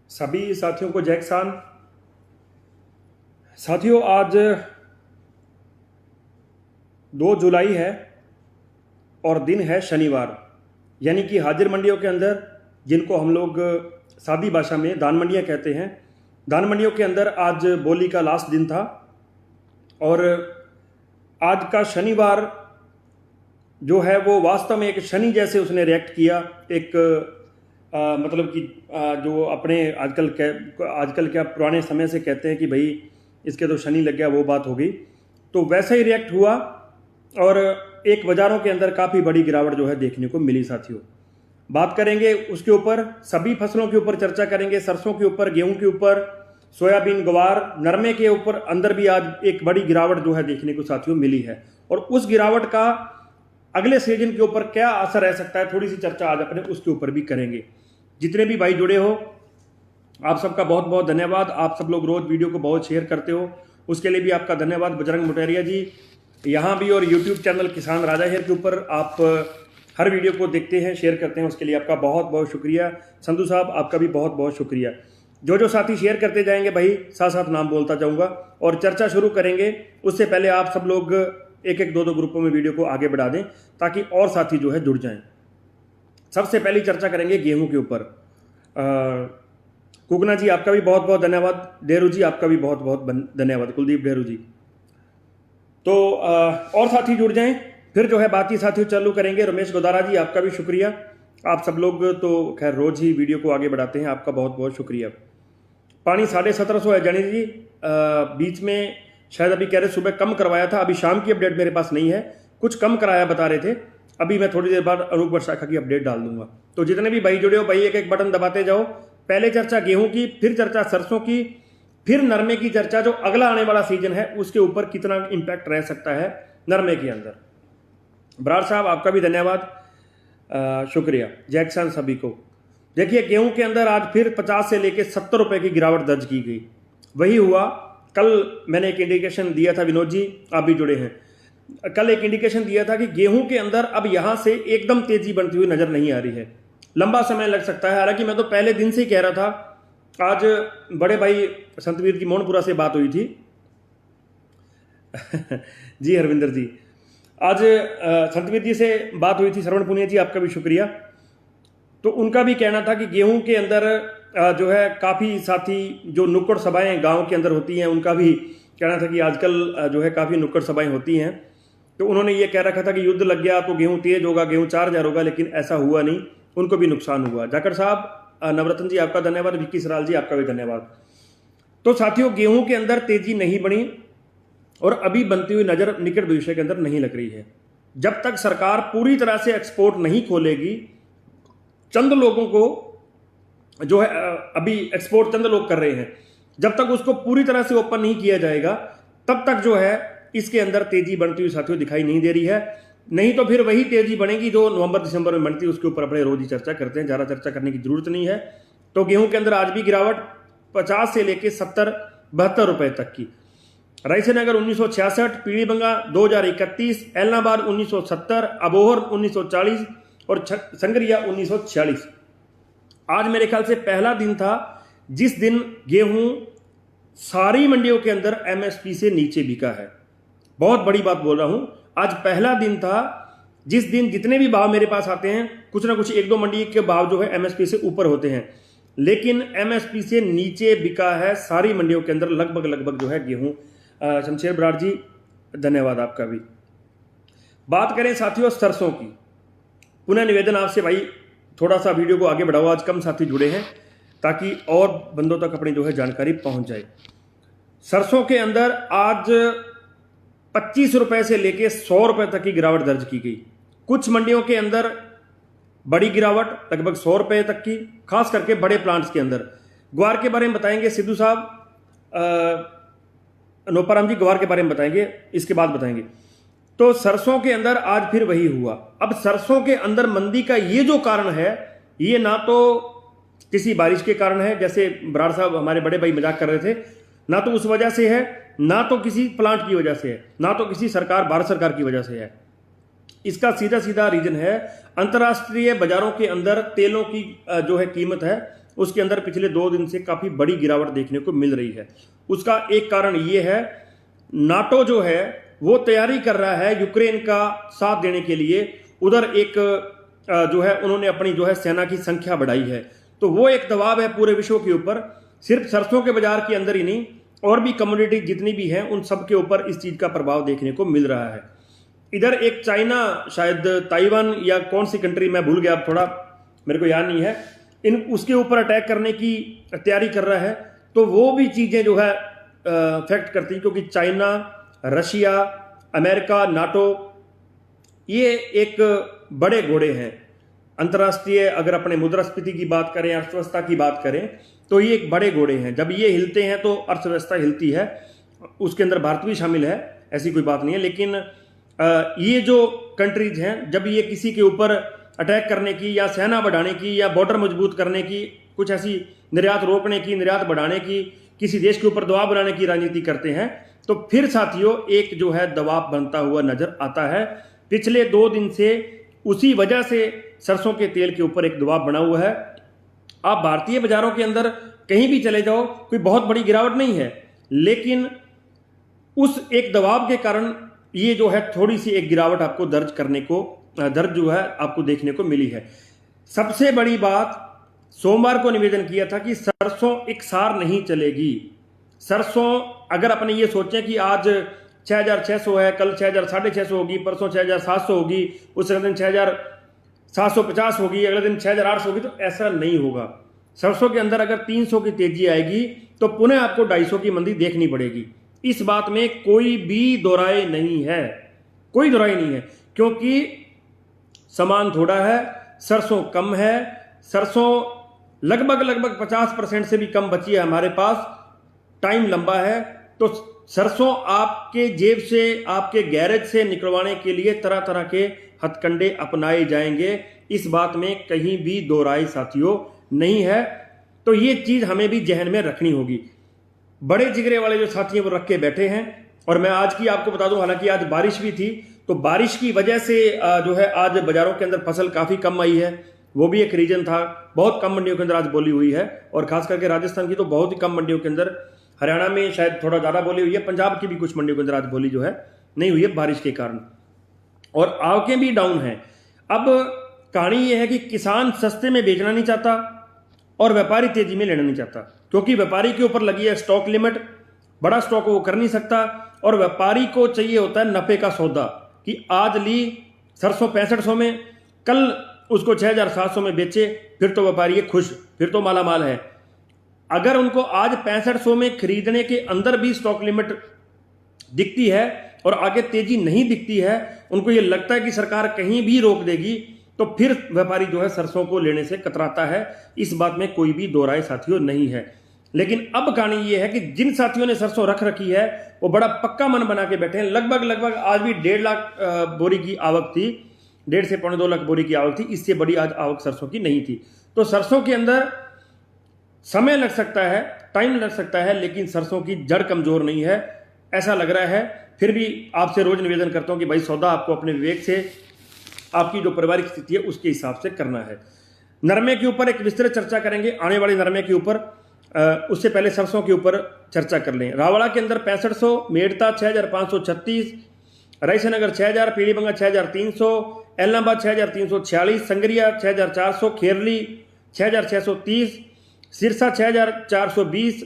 सभी साथियों को जय किसान। साथियों, आज 2 जुलाई है और दिन है शनिवार, यानी कि हाजिर मंडियों के अंदर, जिनको हम लोग सादी भाषा में दान मंडियां कहते हैं, दान मंडियों के अंदर आज बोली का लास्ट दिन था। और आज का शनिवार जो है वो वास्तव में एक शनि जैसे उसने रिएक्ट किया। एक मतलब कि जो अपने आजकल क्या पुराने समय से कहते हैं कि भाई इसके तो शनि लग गया, वो बात हो गई, तो वैसा ही रिएक्ट हुआ और एक बाजारों के अंदर काफ़ी बड़ी गिरावट जो है देखने को मिली। साथियों, बात करेंगे उसके ऊपर, सभी फसलों के ऊपर चर्चा करेंगे, सरसों के ऊपर, गेहूं के ऊपर, सोयाबीन, ग्वार, नरमे के ऊपर अंदर भी आज एक बड़ी गिरावट जो है देखने को साथियों मिली है। और उस गिरावट का अगले सीजन के ऊपर क्या असर रह सकता है, थोड़ी सी चर्चा आज अपने उसके ऊपर भी करेंगे। जितने भी भाई जुड़े हो, आप सबका बहुत बहुत धन्यवाद। आप सब लोग रोज वीडियो को बहुत शेयर करते हो, उसके लिए भी आपका धन्यवाद। बजरंग मोटेरिया जी यहाँ भी, और यूट्यूब चैनल किसान राजा हेयर के ऊपर आप हर वीडियो को देखते हैं, शेयर करते हैं, उसके लिए आपका बहुत बहुत शुक्रिया। संधू साहब, आपका भी बहुत बहुत शुक्रिया। जो साथी शेयर करते जाएंगे भाई, साथ साथ नाम बोलता जाऊंगा और चर्चा शुरू करेंगे। उससे पहले आप सब लोग एक एक दो ग्रुपों में वीडियो को आगे बढ़ा दें ताकि और साथी जो है जुड़ जाएं। सबसे पहली चर्चा करेंगे गेहूं के ऊपर। कुगना जी, आपका भी बहुत बहुत धन्यवाद। डेरू जी, आपका भी बहुत बहुत धन्यवाद। कुलदीप डेरू जी, तो और साथी जुड़ जाएं, फिर जो है बाकी साथी चालू करेंगे। रमेश गोदारा जी, आपका भी शुक्रिया। आप सब लोग तो खैर रोज ही वीडियो को आगे बढ़ाते हैं, आपका बहुत बहुत शुक्रिया। पानी 1750 है जानी जी। बीच में शायद अभी कह रहे सुबह कम करवाया था, अभी शाम की अपडेट मेरे पास नहीं है, कुछ कम कराया बता रहे थे। अभी मैं थोड़ी देर बाद अनूप वर्षाखा की अपडेट डाल दूंगा। तो जितने भी भाई जुड़े हो भाई, एक एक बटन दबाते जाओ। पहले चर्चा गेहूं की, फिर चर्चा सरसों की, फिर नरमे की चर्चा, जो अगला आने वाला सीजन है उसके ऊपर कितना इंपैक्ट रह सकता है नरमे के अंदर। बराड़ साहब, आपका भी धन्यवाद, शुक्रिया। जय किसान सभी को। देखिए, गेहूं के अंदर आज फिर 50 से लेकर 70 रुपए की गिरावट दर्ज की गई। वही हुआ कल, मैंने एक इंडिकेशन दिया था, विनोद जी आप भी जुड़े हैं, कल एक इंडिकेशन दिया था कि गेहूं के अंदर अब यहां से एकदम तेजी बनती हुई नजर नहीं आ रही है, लंबा समय लग सकता है। हालांकि मैं तो पहले दिन से ही कह रहा था। आज बड़े भाई संतवीर की मोहनपुरा से बात हुई थी जी हरविंदर जी, आज संतवीर जी से बात हुई थी। श्रवण पुनिया जी, आपका भी शुक्रिया। तो उनका भी कहना था कि गेहूं के अंदर जो है काफ़ी साथी जो नुक्कड़ सभाएं गांव के अंदर होती हैं, उनका भी कहना था कि आजकल जो है काफ़ी नुक्कड़ सभाएं होती हैं। तो उन्होंने ये कह रखा था कि युद्ध लग गया तो गेहूं तेज होगा, गेहूं 4000 होगा, लेकिन ऐसा हुआ नहीं, उनको भी नुकसान हुआ। जाकर साहब, नवरत्न जी आपका धन्यवाद। विक्की सराल जी, आपका भी धन्यवाद। तो साथियों, गेहूं के अंदर तेजी नहीं बनी और अभी बनती हुई नजर निकट भविष्य के अंदर नहीं लग रही है। जब तक सरकार पूरी तरह से एक्सपोर्ट नहीं खोलेगी, चंद लोगों को जो है अभी एक्सपोर्ट चंद लोग कर रहे हैं, जब तक उसको पूरी तरह से ओपन नहीं किया जाएगा तब तक जो है इसके अंदर तेजी बनती हुई साथियों दिखाई नहीं दे रही है। नहीं तो फिर वही तेजी बनेगी जो नवंबर दिसंबर में बनती है, उसके ऊपर अपने रोज ही चर्चा करते हैं, ज़्यादा चर्चा करने की जरूरत नहीं है। तो गेहूं के अंदर आज भी गिरावट 50 से लेकर 70-72 रुपए तक की। रायसेनगर 1966, पीलीबंगा 2031, एलनाबाद 1970, अबोहर 1940 और संगरिया 1946। आज मेरे ख्याल से पहला दिन था जिस दिन गेहूं सारी मंडियों के अंदर एमएसपी से नीचे बिका है। बहुत बड़ी बात बोल रहा हूं, आज पहला दिन था जिस दिन जितने भी भाव मेरे पास आते हैं, कुछ ना कुछ 1-2 मंडी के भाव जो है एमएसपी से ऊपर होते हैं, लेकिन एमएसपी से नीचे बिका है सारी मंडियों के अंदर लगभग जो है गेहूं। शमशेर बराड़ जी, धन्यवाद आपका भी। बात करें साथियों सरसों की, पुनः निवेदन आपसे भाई, थोड़ा सा वीडियो को आगे बढ़ाओ। आज कम साथी जुड़े हैं ताकि और बंदों तक अपनी जो है जानकारी पहुंच जाए। सरसों के अंदर आज 25 रुपए से लेके 100 रुपए तक की गिरावट दर्ज की गई। कुछ मंडियों के अंदर बड़ी गिरावट लगभग 100 रुपए तक की, खास करके बड़े प्लांट्स के अंदर। ग्वार के बारे में बताएंगे सिद्धू साहब, नोपाराम जी ग्वार के बारे में बताएंगे, इसके बाद बताएंगे। तो सरसों के अंदर आज फिर वही हुआ। अब सरसों के अंदर मंदी का ये जो कारण है, ये ना तो किसी बारिश के कारण है, जैसे बराड़ साहब हमारे बड़े भाई मजाक कर रहे थे, ना तो उस वजह से है, ना तो किसी प्लांट की वजह से है, ना तो किसी सरकार, भारत सरकार की वजह से है। इसका सीधा सीधा रीजन है अंतर्राष्ट्रीय बाजारों के अंदर तेलों की जो है कीमत है उसके अंदर पिछले 2 दिन से काफ़ी बड़ी गिरावट देखने को मिल रही है। उसका एक कारण ये है, नाटो जो है वो तैयारी कर रहा है यूक्रेन का साथ देने के लिए। उधर एक जो है उन्होंने अपनी जो है सेना की संख्या बढ़ाई है, तो वो एक दबाव है पूरे विश्व के ऊपर, सिर्फ सरसों के बाजार के अंदर ही नहीं, और भी कम्युनिटी जितनी भी हैं उन सब के ऊपर इस चीज़ का प्रभाव देखने को मिल रहा है। इधर एक चाइना, शायद ताइवान या कौन सी कंट्री मैं भूल गया, अब थोड़ा मेरे को याद नहीं है, उसके ऊपर अटैक करने की तैयारी कर रहा है। तो वो भी चीज़ें जो है अफेक्ट करती हैं, क्योंकि चाइना, रशिया, अमेरिका, नाटो, ये एक बड़े घोड़े हैं अंतर्राष्ट्रीय। अगर अपने मुद्रास्फीति की बात करें, अर्थव्यवस्था की बात करें, तो ये एक बड़े घोड़े हैं। जब ये हिलते हैं तो अर्थव्यवस्था हिलती है। उसके अंदर भारत भी शामिल है, ऐसी कोई बात नहीं है। लेकिन ये जो कंट्रीज हैं, जब ये किसी के ऊपर अटैक करने की या सेना बढ़ाने की या बॉर्डर मजबूत करने की, कुछ ऐसी निर्यात रोकने की, निर्यात बढ़ाने की, किसी देश के ऊपर दबाव बनाने की राजनीति करते हैं, तो फिर साथियों एक जो है दबाव बनता हुआ नजर आता है। पिछले 2 दिन से उसी वजह से सरसों के तेल के ऊपर एक दबाव बना हुआ है। आप भारतीय बाजारों के अंदर कहीं भी चले जाओ, कोई बहुत बड़ी गिरावट नहीं है, लेकिन उस एक दबाव के कारण ये जो है थोड़ी सी एक गिरावट आपको दर्ज जो है आपको देखने को मिली है। सबसे बड़ी बात, सोमवार को निवेदन किया था कि सरसों एकसार नहीं चलेगी। सरसों अगर अपने ये सोचें कि आज 6600 है, कल 6650 होगी, परसों 6700 होगी, उस दिन 6750 होगी, अगले दिन 6800 होगी, तो ऐसा नहीं होगा। सरसों के अंदर अगर 300 की तेजी आएगी तो पुनः आपको 250 की मंदी देखनी पड़ेगी। इस बात में कोई भी दोराय नहीं है, कोई दोराय नहीं है, क्योंकि सामान थोड़ा है, सरसों कम है, सरसों लगभग 50% से भी कम बची है हमारे पास, टाइम लंबा है। तो सरसों आपके जेब से, आपके गैरेज से निकलवाने के लिए तरह तरह के हथकंडे अपनाए जाएंगे, इस बात में कहीं भी दो राय साथियों नहीं है। तो ये चीज हमें भी जहन में रखनी होगी। बड़े जिगरे वाले जो साथी हैं वो रख के बैठे हैं। और मैं आज की आपको बता दूं, हालांकि आज बारिश भी थी, तो बारिश की वजह से जो है आज बाजारों के अंदर फसल काफी कम आई है, वो भी एक रीजन था। बहुत कम मंडियों के अंदर आज बोली हुई है, और खास करके राजस्थान की तो बहुत ही कम मंडियों के अंदर, हरियाणा में शायद थोड़ा ज्यादा बोली हुई है, पंजाब की भी कुछ मंडियों के अंदर आज बोली जो है नहीं हुई है बारिश के कारण, और आवकें भी डाउन हैं। अब कहानी यह है कि किसान सस्ते में बेचना नहीं चाहता और व्यापारी तेजी में लेना नहीं चाहता, क्योंकि व्यापारी के ऊपर लगी है स्टॉक लिमिट, बड़ा स्टॉक वो कर नहीं सकता, और व्यापारी को चाहिए होता है नफे का सौदा, कि आज ली सरसों 6500 में, कल उसको 6700 में बेचे, फिर तो व्यापारी है खुश, फिर तो माला माल है। अगर उनको आज 6500 में खरीदने के अंदर भी स्टॉक लिमिट दिखती है और आगे तेजी नहीं दिखती है, उनको ये लगता है कि सरकार कहीं भी रोक देगी, तो फिर व्यापारी जो है सरसों को लेने से कतराता है। इस बात में कोई भी दो राय साथियों नहीं है। लेकिन अब कहानी ये है कि जिन साथियों ने सरसों रख रखी है वो बड़ा पक्का मन बना के बैठे हैं। लगभग आज भी 1.5 लाख बोरी की आवक थी, 1.5 से 2.25 लाख बोरी की आवक थी, इससे बड़ी आज आवक सरसों की नहीं थी। तो सरसों के अंदर समय लग सकता है, टाइम लग सकता है, लेकिन सरसों की जड़ कमजोर नहीं है ऐसा लग रहा है। फिर भी आपसे रोज निवेदन करता हूं कि भाई सौदा आपको अपने विवेक से, आपकी जो पारिवारिक स्थिति है उसके हिसाब से करना है। नरमे के ऊपर एक विस्तृत चर्चा करेंगे आने वाले नरमे के ऊपर, उससे पहले सरसों के ऊपर चर्चा कर लें। रावड़ा के अंदर 6500, मेड़ता 6536, रायसेनगर 6000, पीलीबंगा 6300, एलनाबाद 6346, संगरिया 6400, खेरली 6630, सिरसा 6420,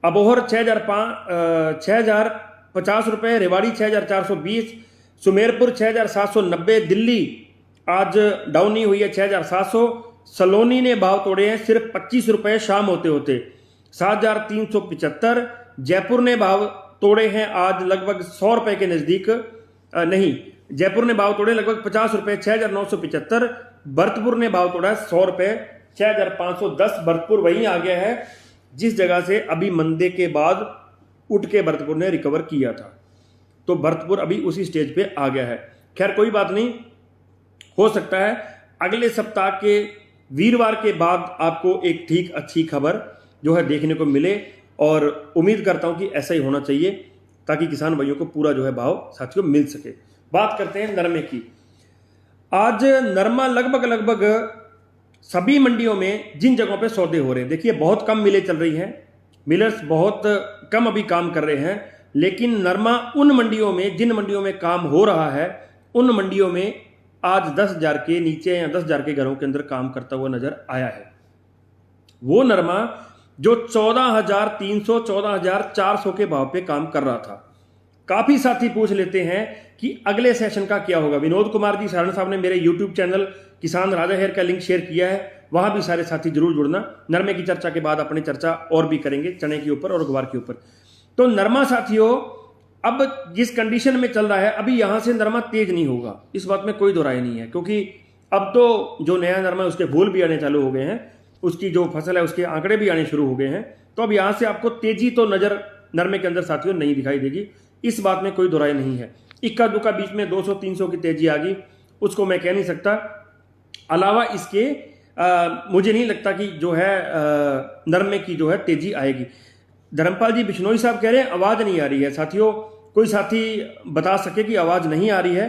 अबोहर 6050 रुपए, रेवाड़ी 6420, सुमेरपुर 6790, दिल्ली आज डाउन ही हुई है 6700, सलोनी ने भाव तोड़े हैं सिर्फ 25 रुपए शाम होते होते 7375, जयपुर ने भाव तोड़े हैं आज लगभग 100 रुपए के नजदीक, नहीं जयपुर ने भाव तोड़े लगभग 50 रुपए 6975, भरतपुर ने भाव तोड़ा 100 रुपए 6510। भरतपुर वहीं आ गया है जिस जगह से अभी मंदे के बाद उठ के भरतपुर ने रिकवर किया था, तो भरतपुर अभी उसी स्टेज पे आ गया है। खैर कोई बात नहीं, हो सकता है अगले सप्ताह के वीरवार के बाद आपको एक ठीक अच्छी खबर जो है देखने को मिले, और उम्मीद करता हूं कि ऐसा ही होना चाहिए ताकि किसान भाइयों को पूरा जो है भाव साथियों मिल सके। बात करते हैं नरमे की। आज नरमा लगभग सभी मंडियों में जिन जगहों पे सौदे हो रहे हैं, देखिए बहुत कम मिलें चल रही हैं, मिलर्स बहुत कम अभी काम कर रहे हैं, लेकिन नरमा उन मंडियों में, जिन मंडियों में काम हो रहा है, उन मंडियों में आज 10,000 के नीचे या 10,000 के घरों के अंदर काम करता हुआ नजर आया है। वो नरमा जो 14,300 14,400 के भाव पे काम कर रहा था। काफी साथी पूछ लेते हैं कि अगले सेशन का क्या होगा। विनोद कुमार जी सारण साहब ने मेरे यूट्यूब चैनल किसान राजा हेयर का लिंक शेयर किया है, वहां भी सारे साथी जरूर जुड़ना। नरमे की चर्चा के बाद अपनी चर्चा और भी करेंगे चने के ऊपर और ग्वार के ऊपर। तो नरमा साथियों अब जिस कंडीशन में चल रहा है, अभी यहां से नरमा तेज नहीं होगा, इस बात में कोई दो राय नहीं है, क्योंकि अब तो जो नया नरमा है उसके फूल भी आने चालू हो गए हैं, उसकी जो फसल है उसके आंकड़े भी आने शुरू हो गए हैं। तो अब यहां से आपको तेजी तो नजर नरमे के अंदर साथियों नहीं दिखाई देगी, इस बात में कोई दो राय नहीं है। इक्का दुक्का बीच में 200-300 की तेजी आ गई, उसको मैं कह नहीं सकता। अलावा इसके मुझे नहीं लगता कि जो है नरमे की जो है तेजी आएगी। धर्मपाल जी बिश्नोई साहब कह रहे हैं आवाज नहीं आ रही है। साथियों कोई साथी बता सके कि आवाज नहीं आ रही है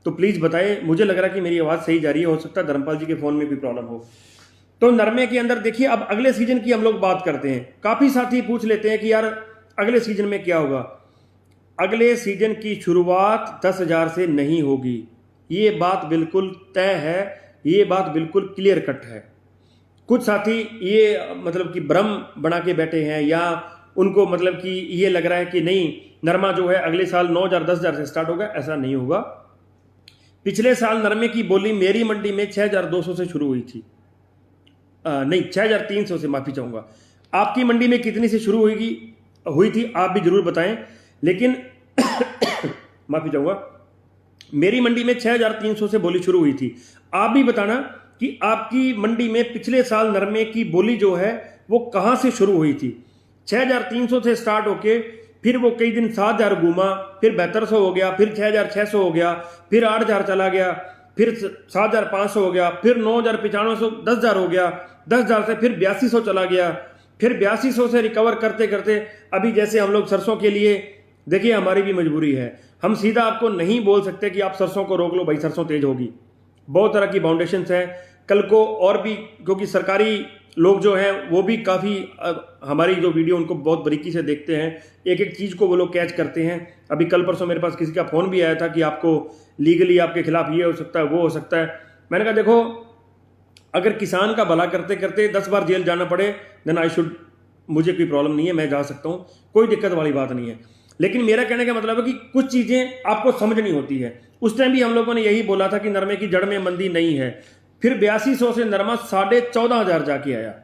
तो प्लीज बताए, मुझे लग रहा है कि मेरी आवाज सही जा रही है, हो सकता है धर्मपाल जी के फोन में भी प्रॉब्लम हो। तो नरमे के अंदर देखिए अब अगले सीजन की हम लोग बात करते हैं। काफी साथी पूछ लेते हैं कि यार अगले सीजन में क्या होगा। अगले सीजन की शुरुआत 10,000 से नहीं होगी, ये बात बिल्कुल तय है, ये बात बिल्कुल क्लियर कट है। कुछ साथी ये मतलब कि भ्रम बना के बैठे हैं, या उनको मतलब कि ये लग रहा है कि नहीं नरमा जो है अगले साल 9,000 10,000 से स्टार्ट होगा, ऐसा नहीं होगा। पिछले साल नरमे की बोली मेरी मंडी में 6,200 से शुरू हुई थी, नहीं 6,300 से, माफी चाहूंगा। आपकी मंडी में कितनी से शुरू हुई थी आप भी जरूर बताएं, लेकिन माफी चाहूंगा, मेरी मंडी में 6,300 से बोली शुरू हुई थी। आप भी बताना कि आपकी मंडी में पिछले साल नरमे की बोली जो है वो कहां से शुरू हुई थी। 6,300 से स्टार्ट होके फिर वो कई दिन 7,000 घूमा, फिर 7,200 हो गया, फिर 6,600 हो गया, फिर 8,000 चला गया, फिर 7,500 हो गया, फिर 9,9500 10,000 हो गया, 10,000 से फिर 8,200 चला गया, फिर 8,200 से रिकवर करते करते अभी जैसे हम लोग सरसों के लिए, देखिए हमारी भी मजबूरी है, हम सीधा आपको नहीं बोल सकते कि आप सरसों को रोक लो भाई सरसों तेज होगी। बहुत तरह की बाउंडेशंस हैं, कल को और भी, क्योंकि सरकारी लोग जो हैं वो भी काफ़ी हमारी जो वीडियो उनको बहुत बारीकी से देखते हैं, एक एक चीज़ को वो लोग कैच करते हैं। अभी कल परसों मेरे पास किसी का फ़ोन भी आया था कि आपको लीगली आपके खिलाफ ये हो सकता है, वो हो सकता है। मैंने कहा देखो अगर किसान का भला करते करते 10 बार जेल जाना पड़े देन आई शुड, मुझे कोई प्रॉब्लम नहीं है, मैं जा सकता हूँ, कोई दिक्कत वाली बात नहीं है। लेकिन मेरा कहने का मतलब है कि कुछ चीज़ें आपको समझनी होती है। उस टाइम भी हम लोगों ने यही बोला था कि नरमे की जड़ में मंदी नहीं है। फिर 8,200 से नरमा 14,500 जाके आया,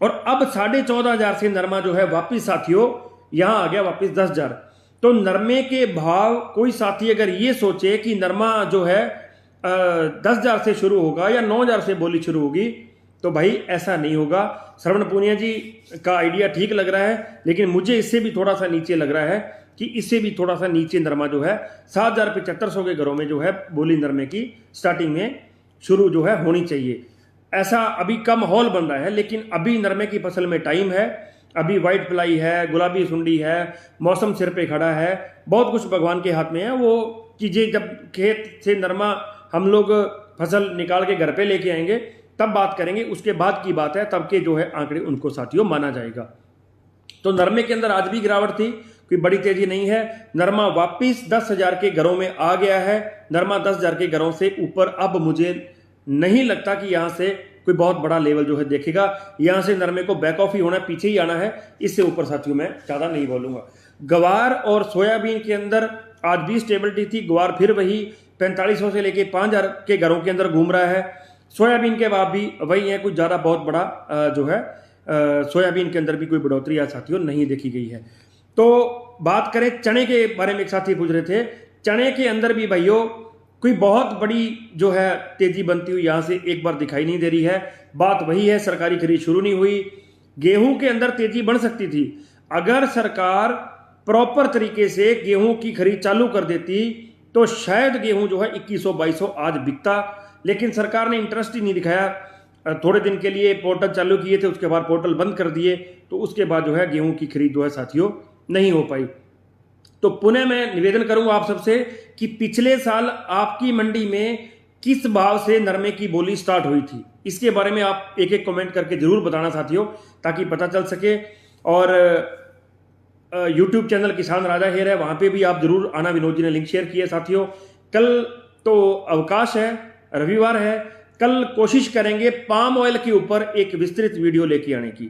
और अब 14,500 से नरमा जो है वापिस साथियों यहां आ गया वापिस 10,000। तो नरमे के भाव, कोई साथी अगर ये सोचे कि नरमा जो है 10,000 से शुरू होगा या 9,000 से बोली शुरू होगी, तो भाई ऐसा नहीं होगा। श्रवण पूनिया जी का आइडिया ठीक लग रहा है, लेकिन मुझे इससे भी थोड़ा सा नीचे लग रहा है कि इससे भी थोड़ा सा नीचे नरमा जो है 7,7500 के घरों में जो है बोली नरमे की स्टार्टिंग में शुरू जो है होनी चाहिए। ऐसा अभी का माहौल बन रहा है, लेकिन अभी नरमे की फसल में टाइम है, अभी वाइट प्लाई है, गुलाबी सुंडी है, मौसम सिर पे खड़ा है, बहुत कुछ भगवान के हाथ में है। वो चीज़ें जब खेत से नरमा हम लोग फसल निकाल के घर पे लेके आएंगे तब बात करेंगे, उसके बाद की बात है, तब के जो है आंकड़े उनको साथियों माना जाएगा। तो नरमे के अंदर आज भी गिरावट थी, कोई बड़ी तेजी नहीं है। नरमा वापिस 10,000 के घरों में आ गया है। नरमा 10,000 के घरों से ऊपर अब मुझे नहीं लगता कि यहां से कोई बहुत बड़ा लेवल जो है देखेगा। यहां से नरमे को बैक ऑफ ही होना, पीछे ही आना है, इससे ऊपर साथियों मैं ज्यादा नहीं बोलूंगा। गवार और सोयाबीन के अंदर आज भी स्टेबिलिटी थी। गवार फिर वही 4500 से लेके 5,000 के घरों के अंदर घूम रहा है। सोयाबीन के बाद भी वही है, कुछ ज्यादा बहुत बड़ा जो है सोयाबीन के अंदर भी कोई बढ़ोतरी आज साथियों नहीं देखी गई है। तो बात करें चने के बारे में, एक साथी पूछ रहे थे, चने के अंदर भी भाइयों कोई बहुत बड़ी जो है तेजी बनती हुई यहां से एक बार दिखाई नहीं दे रही है। बात वही है, सरकारी खरीद शुरू नहीं हुई। गेहूं के अंदर तेजी बढ़ सकती थी अगर सरकार प्रॉपर तरीके से गेहूं की खरीद चालू कर देती, तो शायद गेहूं जो है 2100-2200 आज बिकता, लेकिन सरकार ने इंटरेस्ट ही नहीं दिखाया। थोड़े दिन के लिए पोर्टल चालू किए थे, उसके बाद पोर्टल बंद कर दिए, तो उसके बाद जो है गेहूं की खरीद जो है साथियों नहीं हो पाई। तो पुनः मैं निवेदन करूंगा आप सबसे कि पिछले साल आपकी मंडी में किस भाव से नरमे की बोली स्टार्ट हुई थी, इसके बारे में आप एक एक कमेंट करके जरूर बताना साथियों, ताकि पता चल सके। और यूट्यूब चैनल किसान राजा हेयर है, वहां पे भी आप जरूर आना। विनोद जी ने लिंक शेयर किया साथियों। कल तो अवकाश है, रविवार है, कल कोशिश करेंगे पाम ऑयल के ऊपर एक विस्तृत वीडियो लेके आने की,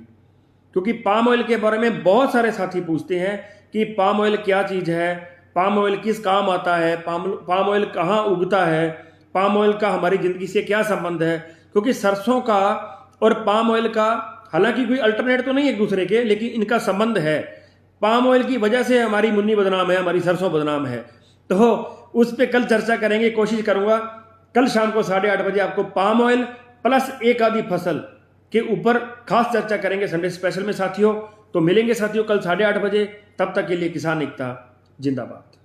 क्योंकि पाम ऑयल के बारे में बहुत सारे साथी पूछते हैं कि पाम ऑयल क्या चीज है, पाम ऑयल किस काम आता है, पाम ऑयल कहाँ उगता है, पाम ऑयल का हमारी जिंदगी से क्या संबंध है। क्योंकि सरसों का और पाम ऑयल का हालांकि कोई अल्टरनेट तो नहीं एक दूसरे के, लेकिन इनका संबंध है। पाम ऑयल की वजह से हमारी मुन्नी बदनाम है, हमारी सरसों बदनाम है। तो उस पर कल चर्चा करेंगे। कोशिश करूंगा कल शाम को 8:30 बजे आपको पाम ऑयल प्लस एक आधी फसल के ऊपर खास चर्चा करेंगे संडे स्पेशल में साथियों। तो मिलेंगे साथियों कल 8:30 बजे। तब तक के लिए किसान एकता जिंदाबाद।